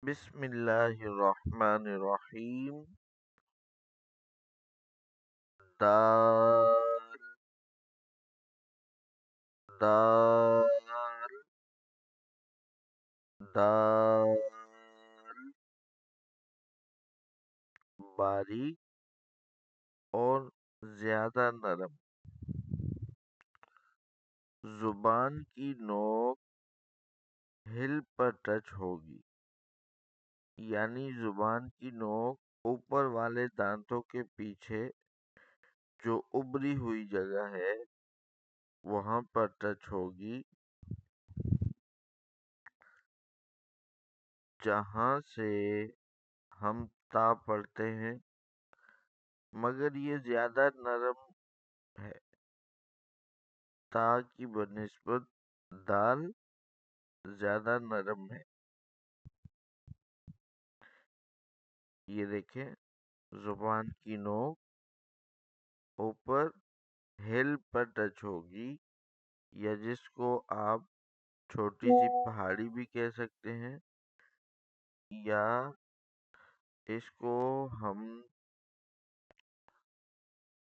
بسم اللہ الرحمن الرحیم. دال دال دال باریک اور زیادہ نرم. زبان کی نوک ہل پر ٹچ ہوگی، یعنی زبان کی نوک اوپر والے دانتوں کے پیچھے جو ابری ہوئی جگہ ہے وہاں پر ٹچ ہوگی، جہاں سے ہم تا پڑھتے ہیں، مگر یہ زیادہ نرم ہے تا کی بنسبت. دال زیادہ نرم ہے. یہ دیکھیں، زبان کی نوک اوپر ہل پر ٹچ ہوگی، یا جس کو آپ چھوٹی سی پہاڑی بھی کہہ سکتے ہیں، یا اس کو ہم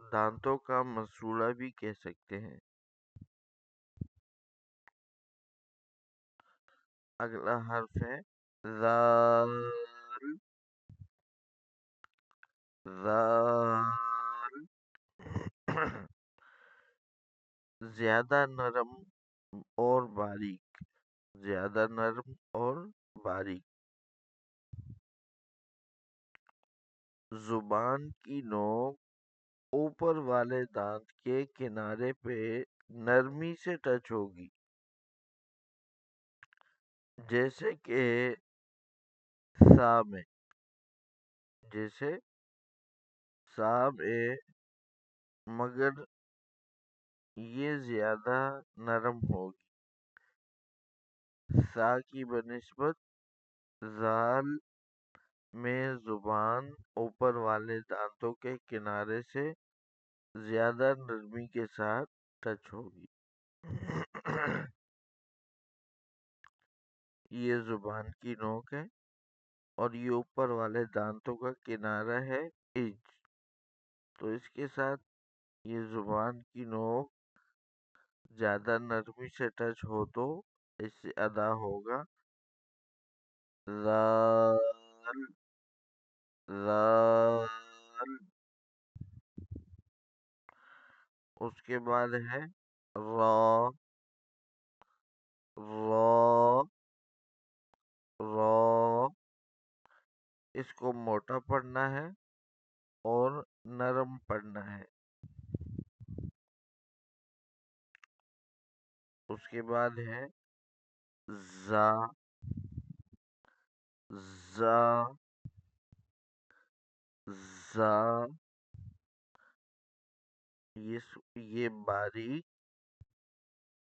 دانتوں کا مسوڑا بھی کہہ سکتے ہیں. اگلا حرف ہے ذال. ذال زیادہ نرم اور باریک. زیادہ نرم اور باریک. زبان کی نوک اوپر والے دانت کے کنارے پہ نرمی سے ٹچ ہوگی، جیسے کہ سا میں. جیسے سا میں، مگر یہ زیادہ نرم ہوگی. سا کی بنسبت ذال میں زبان اوپر والے دانتوں کے کنارے سے زیادہ نرمی کے ساتھ ٹچ ہوگی. یہ زبان کی نوک ہے اور یہ اوپر والے دانتوں کا کنارہ ہے ایج. تو اس کے ساتھ یہ زبان کی نوک زیادہ نرمی سے ٹچ ہو تو اس سے ادا ہوگا ذال. ذال. اس کے بعد ہے را. را. را. اس کو موٹا پڑھنا ہے اور نرم پڑھنا ہے. اس کے بعد ہے زا. زا. زا. یہ باریک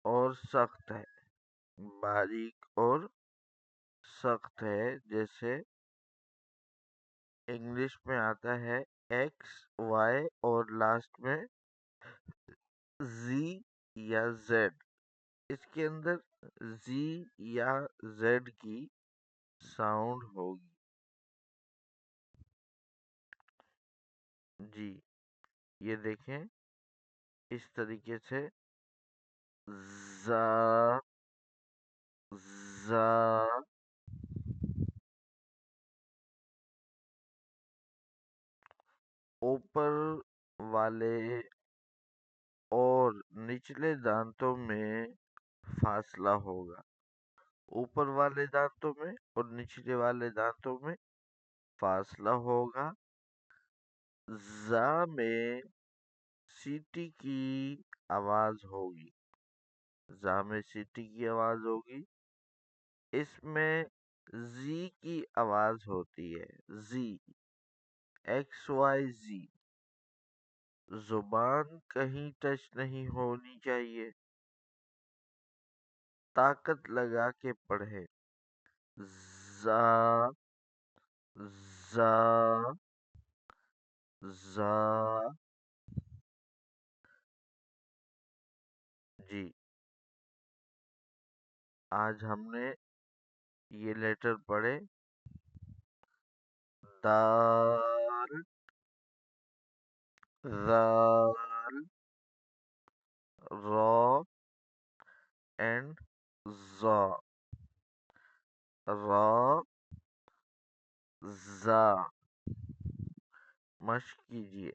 اور سخت ہے. باریک اور سخت ہے. جیسے انگلش میں آتا ہے ایکس وائی اور لاسٹ میں زی یا زیڈ. اس کے اندر زی یا زیڈ کی ساؤنڈ ہوگی. جی یہ دیکھیں اس طریقے سے زا. زا. اوپر والے اور نچلے دانتوں میں فاصلہ ہوگا. اوپر والے دانتوں میں اور نچلے والے دانتوں میں فاصلہ ہوگا. زا میں سیٹی کی آواز ہوگی. زا میں سیٹی کی آواز ہوگی. اس میں زی کی آواز ہوتی ہے. زی ایکس وائی زی. زبان کہیں ٹچ نہیں ہونی چاہیے. طاقت لگا کے پڑھے. زا. زا. زا. جی آج ہم نے یہ لیٹر پڑھے. دال، ذال، را اینڈ زا. را، زا. مشق کیجیے.